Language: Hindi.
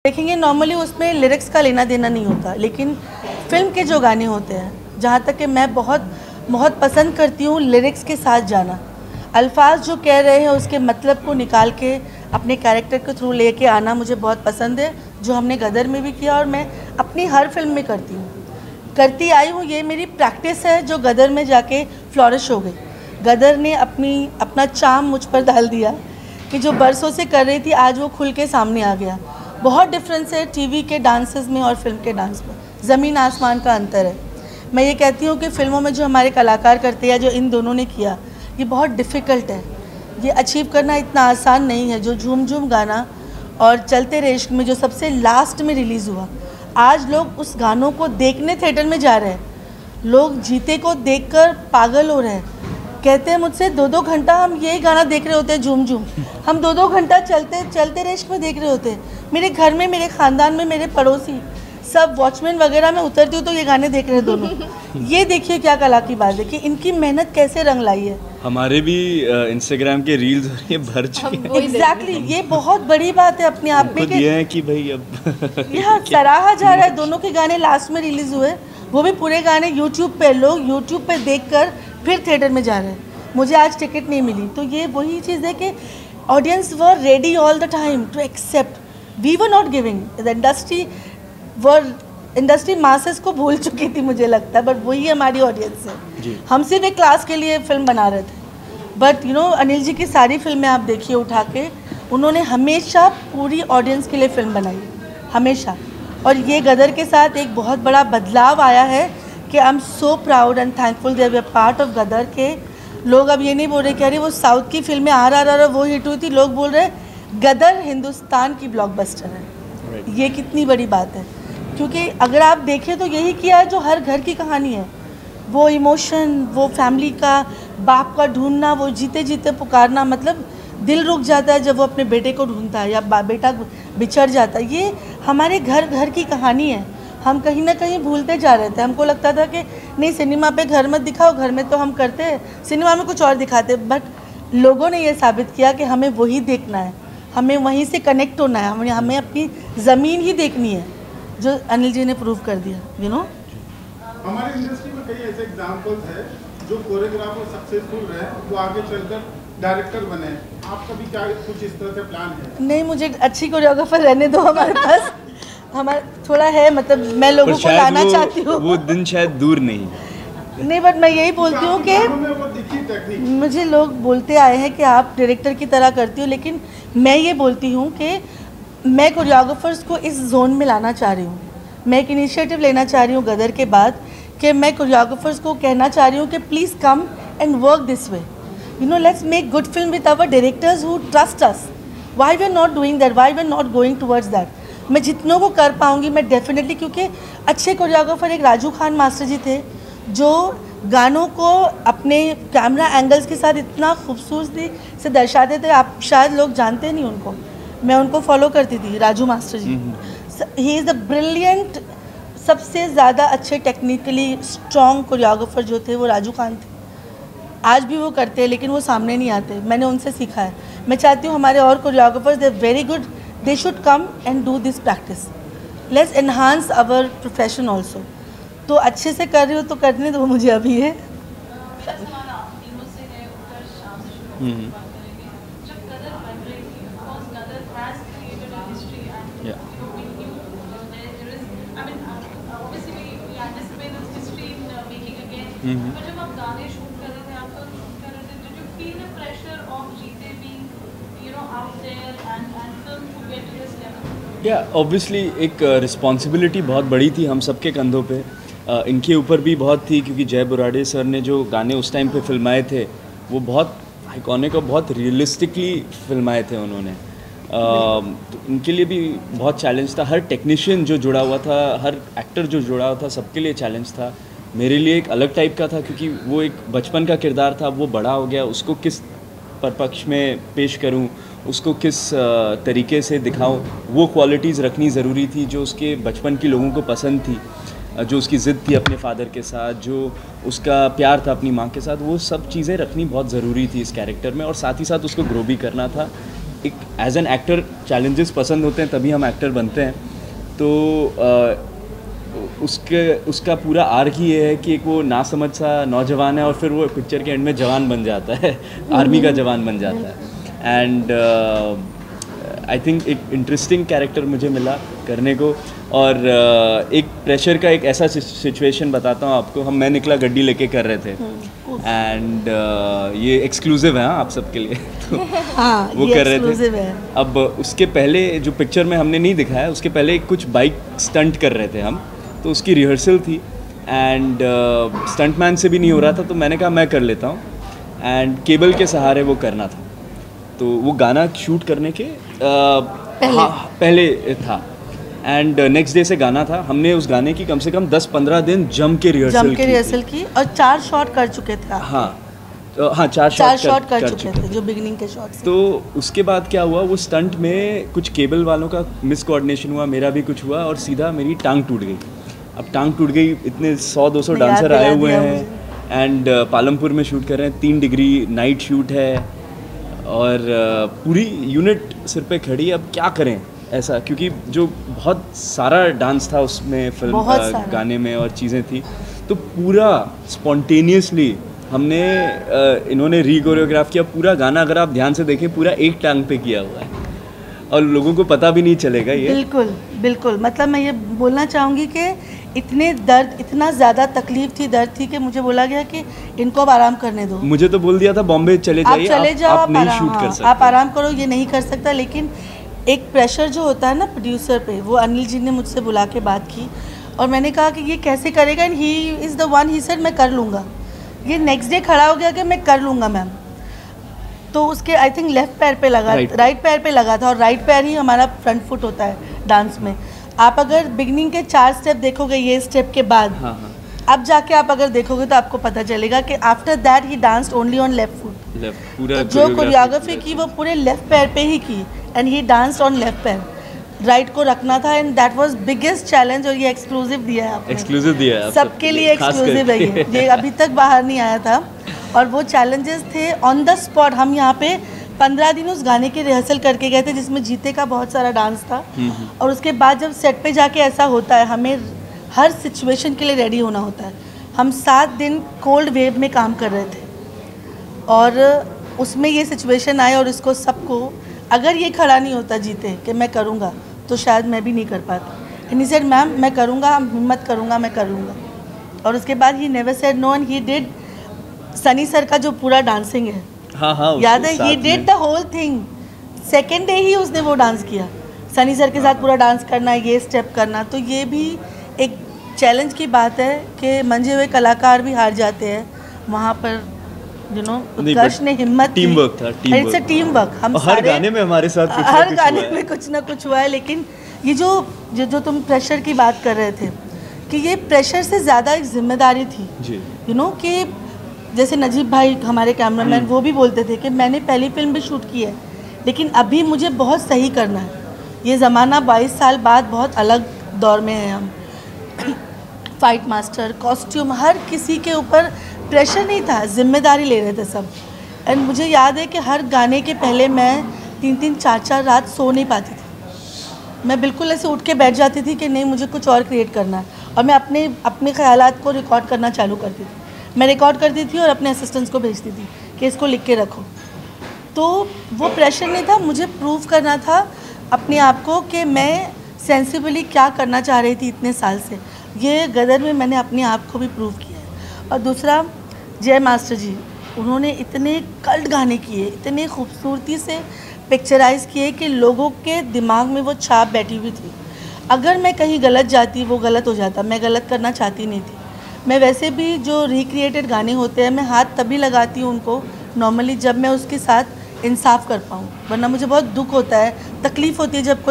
देखेंगे नॉर्मली उसमें लिरिक्स का लेना देना नहीं होता, लेकिन फिल्म के जो गाने होते हैं, जहाँ तक कि मैं बहुत बहुत पसंद करती हूँ लिरिक्स के साथ जाना। अल्फाज जो कह रहे हैं उसके मतलब को निकाल के अपने कैरेक्टर के थ्रू लेके आना मुझे बहुत पसंद है, जो हमने गदर में भी किया और मैं अपनी हर फिल्म में करती आई हूँ। ये मेरी प्रैक्टिस है जो गदर में जाके फ्लॉरिश हो गई। गदर ने अपना चार्म मुझ पर डाल दिया कि जो बरसों से कर रही थी आज वो खुल के सामने आ गया। बहुत डिफरेंस है टीवी के डांसेस में और फिल्म के डांस में, ज़मीन आसमान का अंतर है। मैं ये कहती हूँ कि फिल्मों में जो हमारे कलाकार करते हैं, जो इन दोनों ने किया, ये बहुत डिफ़िकल्ट है। ये अचीव करना इतना आसान नहीं है। जो झूम झूम गाना और चलते रे इश्क में जो सबसे लास्ट में रिलीज़ हुआ, आज लोग उस गानों को देखने थिएटर में जा रहे हैं। लोग जीते को देखकर पागल हो रहे हैं। कहते हैं मुझसे 2-2 घंटा हम यही गाना देख रहे होते हैं, झूम झूम। हम 2-2 घंटा चलते रे इश्क में देख रहे होते हैं। मेरे घर में, मेरे ख़ानदान में, मेरे पड़ोसी सब वॉचमैन वगैरह में उतरती हूँ तो ये गाने देख रहे हैं दोनों। ये देखिए क्या कला की बात है कि इनकी मेहनत कैसे रंग लाई है। हमारे भी इंस्टाग्राम के रील्स ये भर चुके हैं। एग्जैक्टली, ये बहुत बड़ी बात है अपने आप में। ये है कि भाई अब यहाँ सराहा जा रहा है। दोनों के गाने लास्ट में रिलीज़ हुए, वो भी पूरे गाने यूट्यूब पे। लोग यूट्यूब पे देखकर फिर थिएटर में जा रहे हैं। मुझे आज टिकट नहीं मिली, तो ये वही चीज़ है कि audience were ready all the time to accept. We were not giving. The industry masses को भूल चुकी थी मुझे लगता है, बट वही हमारी ऑडियंस है। हम सिर्फ एक क्लास के लिए फिल्म बना रहे थे, बट अनिल जी की सारी फिल्में आप देखिए उठा के, उन्होंने हमेशा पूरी ऑडियंस के लिए फिल्म बनाई, हमेशा। और ये गदर के साथ एक बहुत बड़ा बदलाव आया है कि I am so proud and thankful that we are part of Gadar के। लोग अब ये नहीं बोल रहे कि अरे वो साउथ की फिल्में RRR वो हिट हुई थी। लोग बोल रहे गदर हिंदुस्तान की ब्लॉकबस्टर है। ये कितनी बड़ी बात है, क्योंकि अगर आप देखें तो यही किया है जो हर घर की कहानी है। वो इमोशन, वो फैमिली का, बाप का ढूंढना, वो जीते जीते पुकारना, मतलब दिल रुक जाता है जब वो अपने बेटे को ढूंढता है या बेटा बिछड़ जाता है। ये हमारे घर घर की कहानी है। हम कहीं ना कहीं भूलते जा रहे थे। हमको लगता था कि नहीं, सिनेमा पे घर मत दिखाओ, घर में तो हम करते हैं, सिनेमा में कुछ और दिखाते। बट लोगों ने ये साबित किया कि हमें वही देखना है, हमें वहीं से कनेक्ट होना है, हमें अपनी ज़मीन ही देखनी है, जो अनिल जी ने प्रूव कर दिया। हमारी इंडस्ट्री में कई ऐसे एग्जाम्पल्स हैं जो कोरियोग्राफर सक्सेसफुल रहे, वो आगे चलकर डायरेक्टर बने। आपका भी क्या कुछ इस तरह से प्लान है? नहीं, मुझे अच्छी कोरियोग्राफर रहने दो हमारे पास। हमारा थोड़ा है, मतलब मैं लोगों को लाना चाहती हूँ। वो दिन शायद दूर नहीं, बट मैं यही बोलती हूँ कि मुझे लोग बोलते आए हैं कि आप डायरेक्टर की तरह करती हो, लेकिन मैं ये बोलती हूँ कि मैं कोरियोग्राफर्स को इस जोन में लाना चाह रही हूँ। मैं एक इनिशिएटिव लेना चाह रही हूँ गदर के बाद कि मैं कोरियोग्राफर्स को कहना चाह रही हूँ कि please come and work this way. Let's make good film with our directors who trust us. Why we are not doing that, why we are not going towards that. मैं जितनों को कर पाऊँगी मैं डेफिनेटली, क्योंकि अच्छे कोरियोग्राफर एक राजू खान मास्टर जी थे जो गानों को अपने कैमरा एंगल्स के साथ इतना खूबसूरती से दर्शाते थे। आप शायद लोग जानते नहीं उनको, मैं उनको फॉलो करती थी, Raju master ji. He is the brilliant, सबसे ज़्यादा अच्छे टेक्निकली स्ट्रॉन्ग कोरियोग्राफर जो थे वो राजू खान थे। आज भी वो करते हैं, लेकिन वो सामने नहीं आते। मैंने उनसे सीखा है। मैं चाहती हूँ हमारे और choreographers, they very good, they should come and do this practice. Let's enhance our profession also. तो अच्छे से कर रही हो तो करने दो मुझे अभी है। ऑब्वियसली एक रिस्पॉन्सिबिलिटी बहुत बड़ी थी हम सबके कंधों पे। इनके ऊपर भी बहुत थी, क्योंकि जय बुराड़े सर ने जो गाने उस टाइम पे फिल्माए थे वो बहुत आइकॉनिक और बहुत रियलिस्टिकली फिल्माए थे उन्होंने। तो इनके लिए भी बहुत चैलेंज था। हर टेक्नीशियन जो जुड़ा हुआ था, हर एक्टर जो जुड़ा हुआ था, सबके लिए चैलेंज था। मेरे लिए एक अलग टाइप का था, क्योंकि वो एक बचपन का किरदार था, वो बड़ा हो गया, उसको किस परपक्ष में पेश करूं, उसको किस तरीके से दिखाऊं, वो क्वालिटीज़ रखनी ज़रूरी थी जो उसके बचपन की लोगों को पसंद थी, जो उसकी ज़िद थी अपने फादर के साथ, जो उसका प्यार था अपनी माँ के साथ। वो सब चीज़ें रखनी बहुत ज़रूरी थी इस कैरेक्टर में, और साथ ही साथ उसको ग्रो भी करना था। एक एज एन एक्टर चैलेंजेस पसंद होते हैं, तभी हम एक्टर बनते हैं। तो उसका पूरा आर्क ही ये है कि एक वो नासमझ सा नौजवान है और फिर वो पिक्चर के एंड में जवान बन जाता है, आर्मी का जवान बन जाता है। एंड आई थिंक एक इंटरेस्टिंग कैरेक्टर मुझे मिला करने को। और एक प्रेशर का एक ऐसा सिचुएशन बताता हूँ आपको। मैं निकला गड्डी लेके कर रहे थे एंड ये एक्सक्लूसिव है आप सबके लिए। तो हाँ, वो कर रहे थे। है। अब उसके पहले जो पिक्चर में हमने नहीं दिखाया, उसके पहले कुछ बाइक स्टंट कर रहे थे हम, तो उसकी रिहर्सल थी एंड स्टंटमैन से भी नहीं हो रहा था, तो मैंने कहा मैं कर लेता हूँ। एंड केबल के सहारे वो करना था, तो वो गाना शूट करने के पहले था एंड नेक्स्ट डे से गाना था। हमने उस गाने की कम से कम 10-15 दिन जम के रिहर्सल की और 4 शॉट कर चुके थे। हाँ हाँ, 4 शॉट कर चुके थे जो बिगिनिंग के शॉट्स। तो उसके बाद क्या हुआ, वो स्टंट में कुछ केबल वालों का मिस कोऑर्डिनेशन हुआ, मेरा भी कुछ हुआ और सीधा मेरी टांग टूट गई। अब टांग टूट गई, इतने 100-200 डांसर आए हुए हैं एंड पालमपुर में शूट कर रहे हैं, 3 डिग्री नाइट शूट है और पूरी यूनिट सिर पे खड़ी। अब क्या करें ऐसा, क्योंकि जो बहुत सारा डांस था उसमें, फिल्म गाने में और चीज़ें थी, तो पूरा स्पॉन्टेनियसली हमने इन्होंने री-कोरियोग्राफ किया पूरा गाना। अगर आप ध्यान से देखें, पूरा एक टांग पे किया हुआ है और लोगों को पता भी नहीं चलेगा ये। बिल्कुल बिल्कुल, मतलब मैं ये बोलना चाहूँगी कि इतने दर्द, इतना ज़्यादा तकलीफ थी, दर्द थी कि मुझे बोला गया कि इनको अब आराम करने दो। मुझे तो बोल दिया था बॉम्बे चले जाइए, आप नहीं शूट कर सकते, आप आराम करो, ये नहीं कर सकता। लेकिन एक प्रेशर जो होता है ना प्रोड्यूसर पे, वो अनिल जी ने मुझसे बुला के बात की और मैंने कहा कि ये कैसे करेगा, and he is the one, he said मैं कर लूँगा। ये नेक्स्ट डे खड़ा हो गया कि मैं कर लूँगा मैम। तो उसके आई थिंक लेफ्ट पैर पे लगा, राइट पैर पे लगा था, और राइट पैर ही हमारा फ्रंट फुट होता है डांस में। आप अगर बिगनिंग के 4 स्टेप देखोगे, ये स्टेप के बाद अब जाके आप अगर देखोगे तो आपको पता चलेगा कि after that he danced only on left foot. पूरा जो कोरियोग्राफी की वो पूरे लेफ्ट पैर पे ही की and he danced on left पैर, राइट को रखना था and that was biggest challenge. और ये एक्सक्लूसिव दिया है आपने, एक्सक्लूसिव दिया है सबके लिए, एक्सक्लूसिव है ये अभी तक बाहर नहीं आया था। और वो चैलेंजेस थे ऑन द स्पॉट। हम यहाँ पे 15 दिन उस गाने की रिहर्सल करके गए थे, जिसमें जीते का बहुत सारा डांस था। और उसके बाद जब सेट पे जाके ऐसा होता है, हमें हर सिचुएशन के लिए रेडी होना होता है। हम 7 दिन कोल्ड वेव में काम कर रहे थे और उसमें ये सिचुएशन आए और इसको सबको, अगर ये खड़ा नहीं होता जीते कि मैं करूँगा, तो शायद मैं भी नहीं कर पाती। एंड ही सेड मैम मैं करूँगा, हिम्मत करूँगा, मैं कर लूँगा। और उसके बाद he never said no and he did. Sunny sir का जो पूरा डांसिंग है, हाँ, याद है, he did the whole thing. Second day ही उसने वो डांस किया, सनी सर के साथ पूरा डांस करना, ये स्टेप करना। तो ये भी एक चैलेंज की बात है कि मंजे हुए कलाकार भी हार जाते हैं वहाँ पर। यू नो, उत्कर्ष ने हिम्मत, टीम वर्क था, इट्स अ टीम वर्क। हम हर गाने में हमारे साथ हर गाने में कुछ ना कुछ हुआ है। लेकिन ये जो तुम प्रेशर की बात कर रहे थे, कि ये प्रेशर से ज़्यादा एक जिम्मेदारी थी। यू नो, कि जैसे नजीब भाई हमारे कैमरामैन, वो भी बोलते थे कि मैंने पहली फिल्म भी शूट की है, लेकिन अभी मुझे बहुत सही करना है। ये ज़माना 22 साल बाद बहुत अलग दौर में है हम। फाइट मास्टर, कॉस्ट्यूम, हर किसी के ऊपर प्रेशर नहीं था, जिम्मेदारी ले रहे थे सब। एंड मुझे याद है कि हर गाने के पहले मैं 3-3, 4-4 रात सो नहीं पाती थी। मैं बिल्कुल ऐसे उठ के बैठ जाती थी कि नहीं, मुझे कुछ और क्रिएट करना है। और मैं अपने ख्यालात को रिकॉर्ड करना चालू करती थी। मैं रिकॉर्ड करती थी और अपने असिस्टेंट्स को भेजती थी कि इसको लिख के रखो। तो वो प्रेशर नहीं था, मुझे प्रूव करना था अपने आप को कि मैं सेंसिबली क्या करना चाह रही थी इतने साल से। ये गदर में मैंने अपने आप को भी प्रूव किया है। और दूसरा, जय मास्टर जी, उन्होंने इतने कल्ट गाने किए, इतने खूबसूरती से पिक्चराइज़ किए कि लोगों के दिमाग में वो छाप बैठी हुई थी। अगर मैं कहीं गलत जाती, वो गलत हो जाता। मैं गलत करना चाहती नहीं थी। मैं वैसे भी जो रिक्रिएटेड गाने होते हैं, मैं हाथ तभी लगाती हूँ उनको नॉर्मली जब मैं उसके साथ इंसाफ कर पाऊँ, वरना मुझे बहुत दुख होता है, तकलीफ़ होती है जब कोई